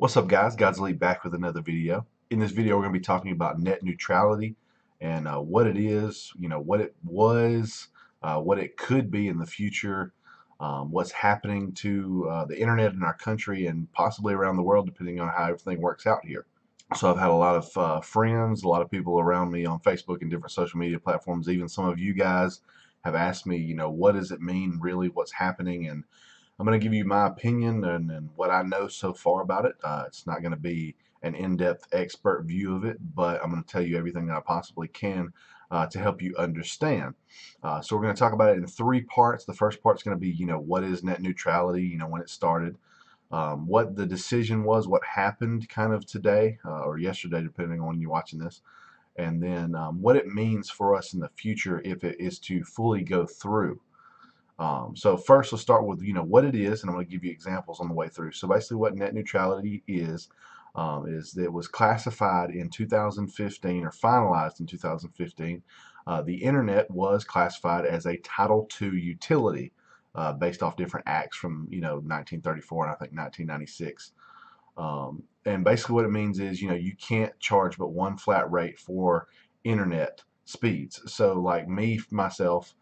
What's up, guys? God's Lead back with another video. In this video, we're going to be talking about net neutrality and what it is, what it was, what it could be in the future, what's happening to the internet in our country and possibly around the world, depending on how everything works out here. So I've had a lot of friends, a lot of people around me on Facebook and different social media platforms. Even some of you guys have asked me, what does it mean really? What's happening? And I'm going to give you my opinion and what I know so far about it. It's not going to be an in-depth expert view of it, but I'm going to tell you everything that I possibly can to help you understand. So we're going to talk about it in three parts. The first part is going to be, what is net neutrality, when it started, what the decision was, what happened kind of today or yesterday, depending on when you're watching this, and then what it means for us in the future if it is to fully go through. So first, let's start with what it is, and I'm going to give you examples on the way through. So basically, what net neutrality is that it was classified in 2015 or finalized in 2015. The internet was classified as a Title II utility based off different acts from 1934 and I think 1996. And basically, what it means is you can't charge but one flat rate for internet speeds. So like me myself.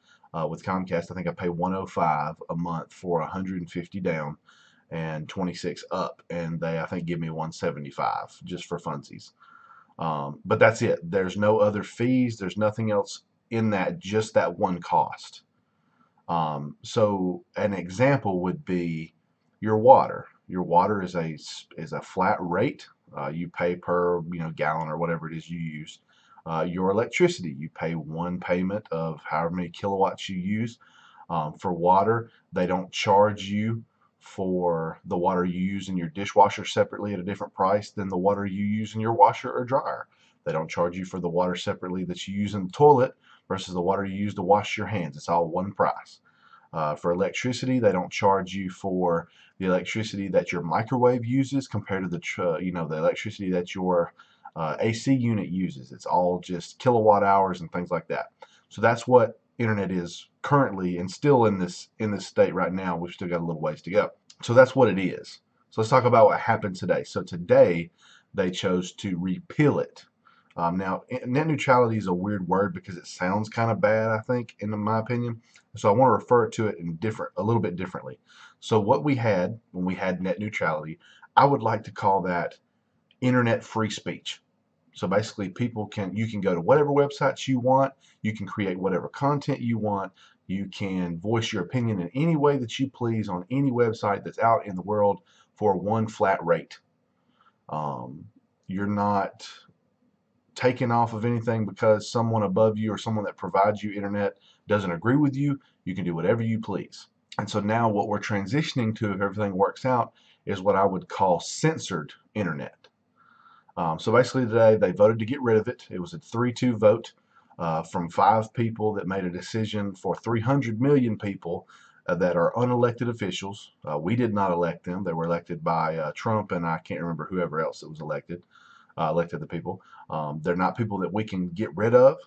With Comcast, I think I pay 105 a month for 150 down and 26 up, and they I think give me 175 just for funsies. But that's it. There's no other fees. There's nothing else in that. Just that one cost. So an example would be your water. Your water is a flat rate. You pay per gallon or whatever it is you use. Your electricity, you pay one payment of however many kilowatts you use. For water, they don't charge you for the water you use in your dishwasher separately at a different price than the water you use in your washer or dryer. They don't charge you for the water separately that you use in the toilet versus the water you use to wash your hands. It's all one price. For electricity, they don't charge you for the electricity that your microwave uses compared to the electricity that your AC unit uses. It's all just kilowatt hours and things like that. So that's what internet is currently and still in this state right now. We've still got a little ways to go. So that's what it is. So let's talk about what happened today. So today they chose to repeal it. Now, net neutrality is a weird word because it sounds kind of bad, I think, in my opinion. So I want to refer to it in a little bit differently. So what we had when we had net neutrality, I would like to call that internet free speech. So basically, you can go to whatever websites you want, you can create whatever content you want, you can voice your opinion in any way that you please on any website that's out in the world for one flat rate. You're not taken off of anything because someone above you or someone that provides you internet doesn't agree with you. You can do whatever you please. And so now what we're transitioning to, if everything works out, is what I would call censored internet. So basically today they voted to get rid of it. It was a 3-2 vote from 5 people that made a decision for 300 million people that are unelected officials. We did not elect them. They were elected by Trump and I can't remember whoever else that was elected the people. They're not people that we can get rid of.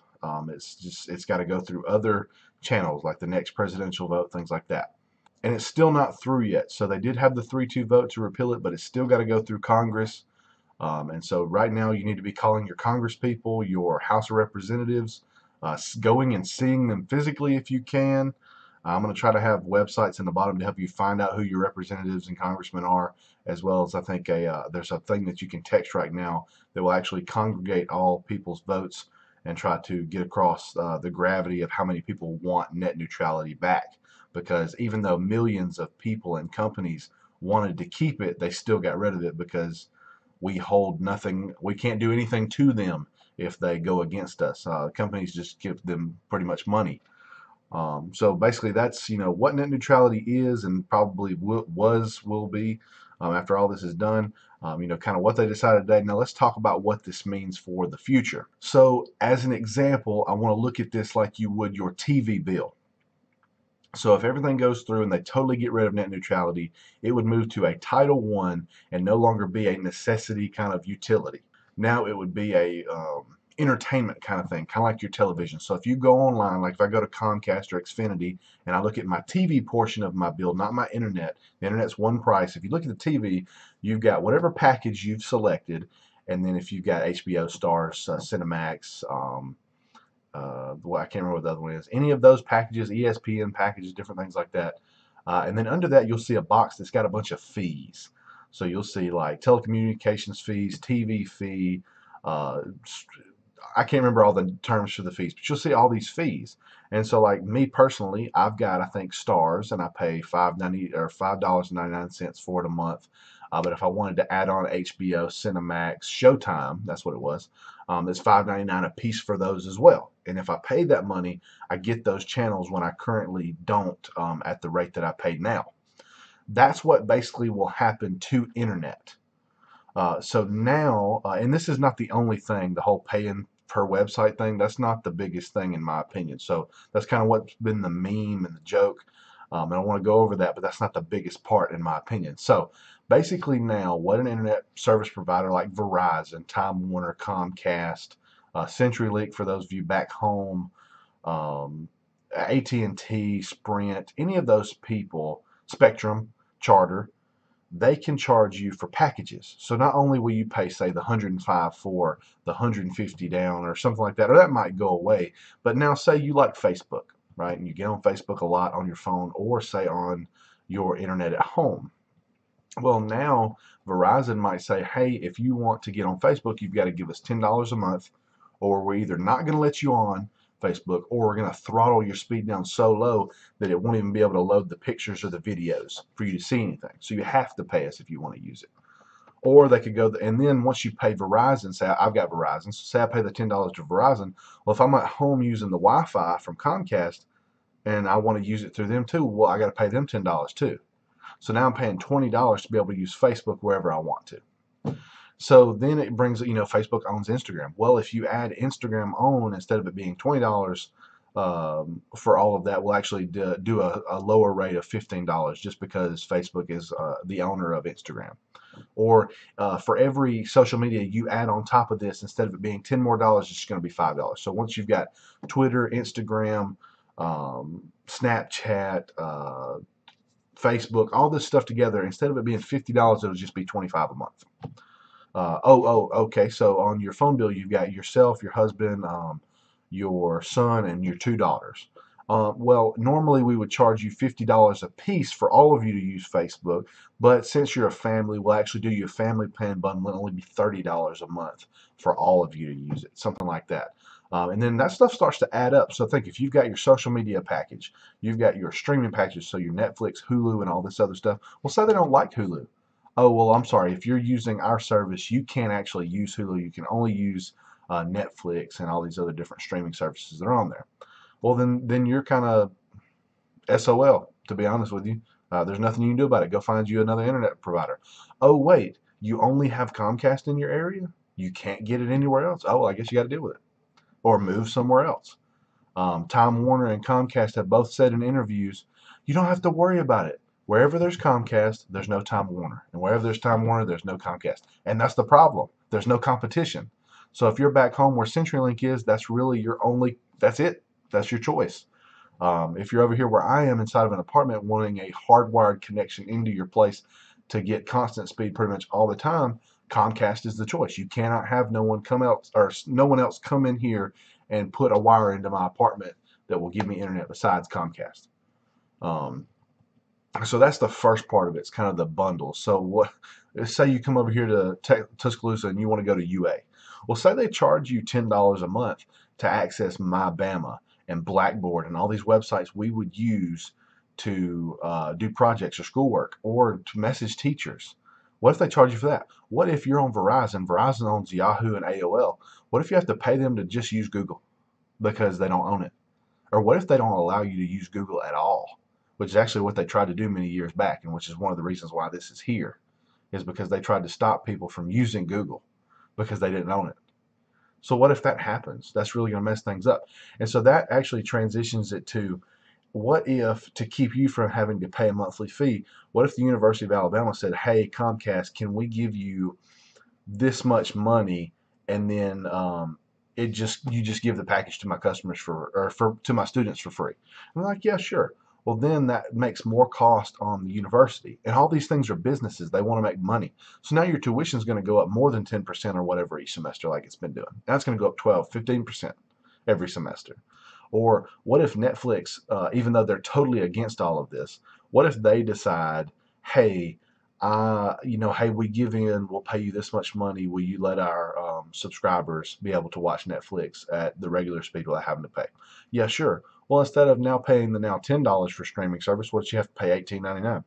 It's got to go through other channels like the next presidential vote, things like that. And it's still not through yet. So they did have the 3-2 vote to repeal it, but it's still got to go through Congress. And so right now you need to be calling your Congress people, your House of Representatives, going and seeing them physically if you can. I'm going to try to have websites in the bottom to help you find out who your representatives and congressmen are, as well as I think there's a thing that you can text right now that will actually congregate all people's votes and try to get across the gravity of how many people want net neutrality back. Because even though millions of people and companies wanted to keep it, they still got rid of it because we hold nothing, we can't do anything to them if they go against us. Companies just give them pretty much money. So basically that's what net neutrality is and probably will be after all this is done. Kind of what they decided today. Now let's talk about what this means for the future. So as an example, I want to look at this like you would your TV bill. So if everything goes through and they totally get rid of net neutrality, it would move to a Title I and no longer be a necessity kind of utility. Now it would be entertainment kind of thing, kind of like your television. So if you go online, like if I go to Comcast or Xfinity and I look at my TV portion of my bill, not my internet, the internet's one price. If you look at the TV, you've got whatever package you've selected, and then if you've got HBO, Stars, Cinemax, well, I can't remember what the other one is. Any of those packages, ESPN packages, different things like that. And then under that, you'll see a box that's got a bunch of fees. So you'll see like telecommunications fees, TV fee, uh, I can't remember all the terms for the fees, but you'll see all these fees. And so, like me personally, I've got I think Stars, and I pay $5.99 for it a month. But if I wanted to add on HBO, Cinemax, Showtime, that's what it was. It's $5.99 a piece for those as well. And if I pay that money, I get those channels when I currently don't at the rate that I pay now. That's what basically will happen to internet. So now, and this is not the only thing, the whole paying per website thing, that's not the biggest thing in my opinion. So that's kind of what's been the meme and the joke. And I want to go over that, but that's not the biggest part in my opinion. So basically now, what an internet service provider like Verizon, Time Warner, Comcast, CenturyLink for those of you back home, um, at&t, Sprint, any of those people, Spectrum, Charter, they can charge you for packages. So not only will you pay, say, the 105 for the 150 down or something like that, or that might go away, but now say you like Facebook, right? And you get on Facebook a lot on your phone or say on your internet at home. Well, now Verizon might say, hey, if you want to get on Facebook, you've got to give us $10 a month, or we're either not going to let you on Facebook, or we're going to throttle your speed down so low that it won't even be able to load the pictures or the videos for you to see anything. So you have to pay us if you want to use it. Or they could go, and then once you pay Verizon, say I've got Verizon, so say I pay the $10 to Verizon. Well, if I'm at home using the Wi-Fi from Comcast and I want to use it through them too, well, I got to pay them $10 too. So now I'm paying $20 to be able to use Facebook wherever I want to. So then it brings, Facebook owns Instagram. Well, if you add Instagram on, instead of it being $20 for all of that, we'll actually do a lower rate of $15 just because Facebook is the owner of Instagram. Or for every social media you add on top of this, instead of it being $10 more, it's just going to be $5. So once you've got Twitter, Instagram, Snapchat, Facebook, all this stuff together, instead of it being $50, it'll just be $25 a month. Okay. So on your phone bill, you've got yourself, your husband, your son, and your two daughters. Well, normally we would charge you $50 a piece for all of you to use Facebook, but since you're a family, we'll actually do you a family plan bundle and only be $30 a month for all of you to use it, something like that. And then that stuff starts to add up. So think if you've got your social media package, you've got your streaming package, so your Netflix, Hulu, and all this other stuff. Well, say they don't like Hulu. Oh, well, I'm sorry. If you're using our service, you can't actually use Hulu. You can only use Netflix and all these other different streaming services that are on there. Well, then you're kind of SOL, to be honest with you. There's nothing you can do about it. Go find you another internet provider. Oh, wait, you only have Comcast in your area? You can't get it anywhere else? Oh, well, I guess you got to deal with it or move somewhere else. Time Warner and Comcast have both said in interviews, you don't have to worry about it. Wherever there's Comcast, there's no Time Warner. And wherever there's Time Warner, there's no Comcast. And that's the problem. There's no competition. So if you're back home where CenturyLink is, that's really that's it. That's your choice. If you're over here where I am inside of an apartment wanting a hardwired connection into your place to get constant speed pretty much all the time, Comcast is the choice. You cannot have no one else come in here and put a wire into my apartment that will give me internet besides Comcast. So that's the first part of it. It's kind of the bundle. So say you come over here to Tuscaloosa and you want to go to UA. Well, say they charge you $10 a month to access MyBama and Blackboard and all these websites we would use to do projects or schoolwork or to message teachers. What if they charge you for that? What if you're on Verizon? Verizon owns Yahoo and AOL. What if you have to pay them to just use Google because they don't own it? Or what if they don't allow you to use Google at all? Which is actually what they tried to do many years back, and which is one of the reasons why this is here, is because they tried to stop people from using Google because they didn't own it. So what if that happens? That's really going to mess things up. And so that actually transitions it to, what if, to keep you from having to pay a monthly fee, what if the University of Alabama said, hey, Comcast, can we give you this much money, and then you just give the package to my customers to my students for free. And they're like, yeah, sure. Well, then that makes more cost on the university. And all these things are businesses. They want to make money. So now your tuition is going to go up more than 10% or whatever each semester like it's been doing. Now it's going to go up 12, 15% every semester. Or what if Netflix, even though they're totally against all of this, what if they decide, hey, hey, we give in, we'll pay you this much money. Will you let our subscribers be able to watch Netflix at the regular speed without having to pay? Yeah, sure. Well, instead of now paying the now $10 for streaming service, what you have to pay $18.99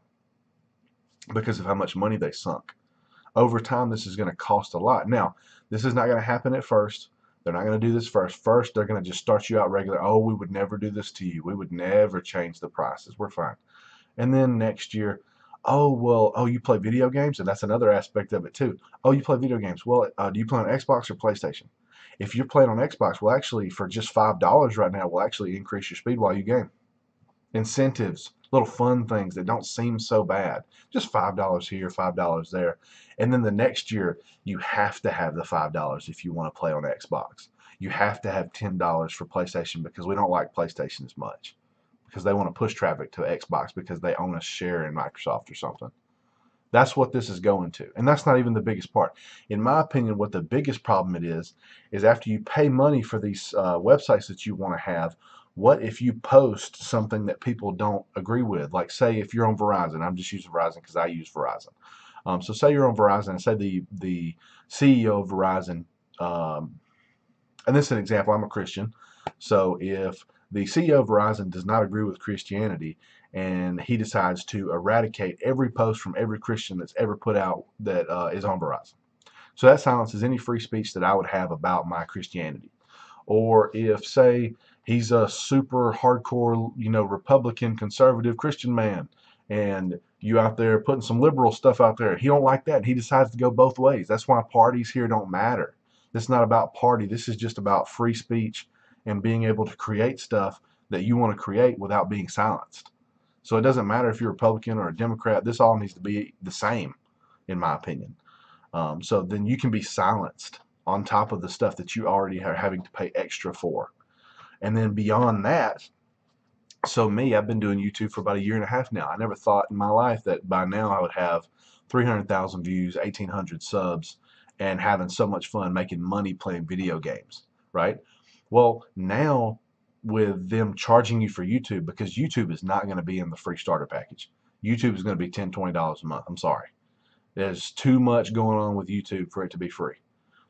because of how much money they sunk. Over time, this is going to cost a lot. Now, this is not going to happen at first. They're not going to do this first. First, they're going to just start you out regular. Oh, we would never do this to you. We would never change the prices. We're fine. And then next year, oh, well, oh, you play video games? And that's another aspect of it too. Oh, you play video games. Well, do you play on Xbox or PlayStation? If you're playing on Xbox, well, actually, for just $5 right now, we'll actually increase your speed while you game. Incentives, little fun things that don't seem so bad. Just $5 here, $5 there. And then the next year, you have to have the $5 if you want to play on Xbox. You have to have $10 for PlayStation because we don't like PlayStation as much, because they want to push traffic to Xbox because they own a share in Microsoft or something. That's what this is going to. And that's not even the biggest part. In my opinion, what the biggest problem it is after you pay money for these websites that you want to have, what if you post something that people don't agree with? Like, say, if you're on Verizon, I'm just using Verizon because I use Verizon. So say you're on Verizon, and say the CEO of Verizon, and this is an example, I'm a Christian. So if the CEO of Verizon does not agree with Christianity and he decides to eradicate every post from every Christian that's ever put out that is on Verizon. So that silences any free speech that I would have about my Christianity. Or if, say, he's a super hardcore, Republican, conservative Christian man, and you out there putting some liberal stuff out there, he don't like that, and he decides to go both ways. That's why parties here don't matter. This is not about party. This is just about free speech and being able to create stuff that you want to create without being silenced. So it doesn't matter if you're a Republican or a Democrat. This all needs to be the same, in my opinion. So then you can be silenced on top of the stuff that you already are having to pay extra for. And then beyond that, so me, I've been doing YouTube for about a year and a half now. I never thought in my life that by now I would have 300,000 views, 1,800 subs, and having so much fun making money playing video games, right? Well, now with them charging you for YouTube, because YouTube is not going to be in the free starter package. YouTube is going to be $10, $20 a month. I'm sorry. There's too much going on with YouTube for it to be free.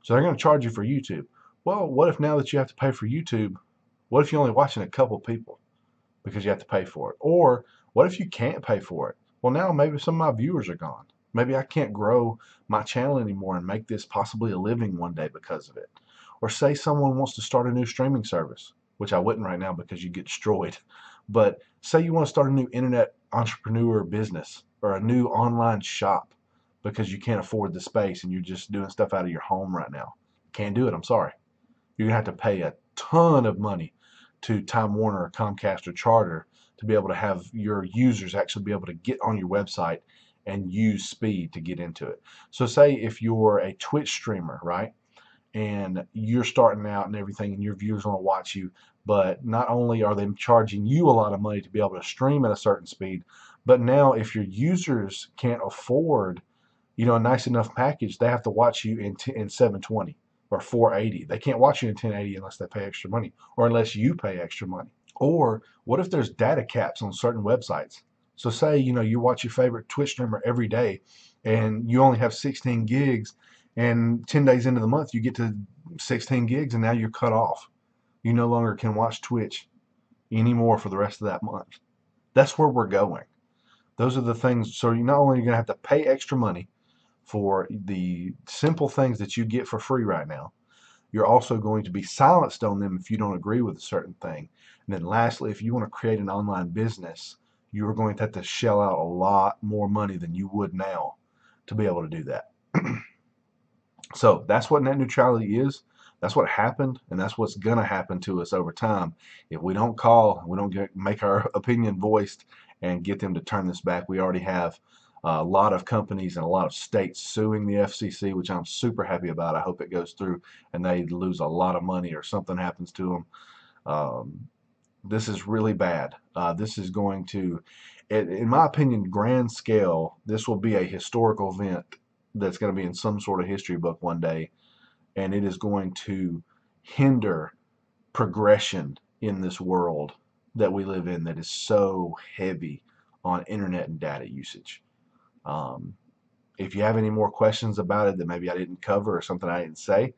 So they're going to charge you for YouTube. Well, what if now that you have to pay for YouTube, what if you're only watching a couple people because you have to pay for it? Or what if you can't pay for it? Well, now maybe some of my viewers are gone. Maybe I can't grow my channel anymore and make this possibly a living one day because of it. Or say someone wants to start a new streaming service, which I wouldn't right now because you get destroyed. But say you want to start a new internet entrepreneur business or a new online shop because you can't afford the space and you're just doing stuff out of your home right now. Can't do it, I'm sorry. You're going to have to pay a ton of money to Time Warner or Comcast or Charter to be able to have your users actually be able to get on your website and use speed to get into it. So say if you're a Twitch streamer, right, and you're starting out and everything and your viewers want to watch you, but not only are they charging you a lot of money to be able to stream at a certain speed, but now if your users can't afford a nice enough package, they have to watch you in 720 or 480. They can't watch you in 1080 unless they pay extra money or unless you pay extra money. Or what if there's data caps on certain websites? So say, you watch your favorite Twitch streamer every day and you only have 16 gigs, and 10 days into the month you get to 16 gigs and now you're cut off. You no longer can watch Twitch anymore for the rest of that month. That's where we're going. Those are the things. So you're not only going to have to pay extra money for the simple things that you get for free right now, you're also going to be silenced on them if you don't agree with a certain thing. And then lastly, if you want to create an online business, you're going to have to shell out a lot more money than you would now to be able to do that. So that's what net neutrality is. That's what happened, and that's what's going to happen to us over time if we don't call, we don't make our opinion voiced and get them to turn this back. We already have A lot of companies and a lot of states suing the FCC, which I'm super happy about. I hope it goes through and they lose a lot of money or something happens to them. This is really bad. This is going to, in my opinion, grand scale, this will be a historical event that's going to be in some sort of history book one day, and it is going to hinder progression in this world that we live in that is so heavy on internet and data usage. Um, if you have any more questions about it that maybe I didn't cover or something I didn't say,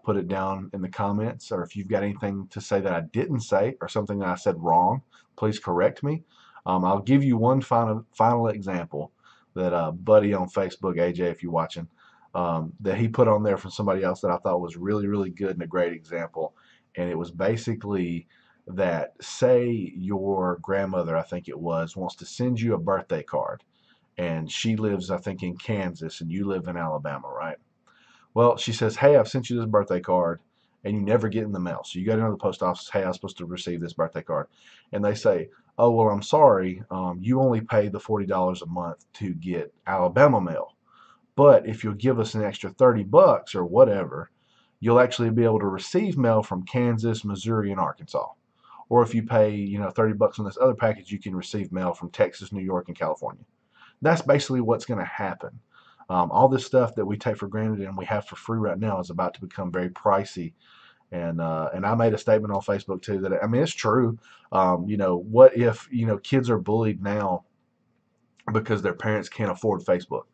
put it down in the comments. Or if you've got anything to say that I didn't say or something that I said wrong, please correct me. I'll give you one final example that a buddy on Facebook, AJ, if you're watching, that he put on there from somebody else that I thought was really, really good and a great example. And it was basically that, say your grandmother, I think it was, wants to send you a birthday card, and she lives, I think, in Kansas and you live in Alabama, right? Well, she says, hey, I've sent you this birthday card, and you never get in the mail. So you go to the post office, hey, I'm supposed to receive this birthday card. And they say, oh, well, I'm sorry, you only pay the $40 a month to get Alabama mail. But if you'll give us an extra 30 bucks or whatever, you'll actually be able to receive mail from Kansas, Missouri, and Arkansas. Or if you pay, 30 bucks on this other package, you can receive mail from Texas, New York, and California. That's basically what's going to happen. All this stuff that we take for granted and we have for free right now is about to become very pricey. And I made a statement on Facebook too that, I mean, it's true. What if kids are bullied now because their parents can't afford Facebook?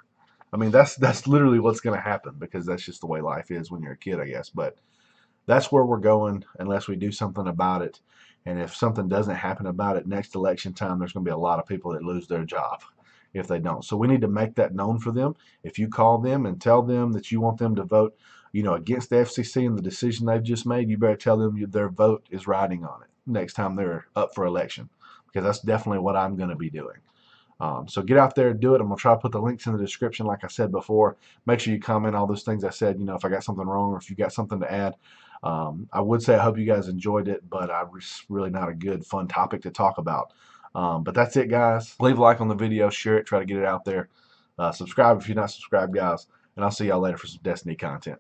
I mean, that's literally what's going to happen, because that's just the way life is when you're a kid, I guess. But that's where we're going unless we do something about it. And if something doesn't happen about it next election time, there's going to be a lot of people that lose their job if they don't. So we need to make that known for them. If you call them and tell them that you want them to vote, against the FCC and the decision they've just made, you better tell them their vote is riding on it next time they're up for election, because that's definitely what I'm going to be doing. So get out there and do it. I'm going to try to put the links in the description like I said before. Make sure you comment all those things I said, if I got something wrong or if you got something to add. I would say I hope you guys enjoyed it, but it's really not a good, fun topic to talk about. But that's it, guys. Leave a like on the video, share it, try to get it out there. Subscribe if you're not subscribed, guys. And I'll see y'all later for some Destiny content.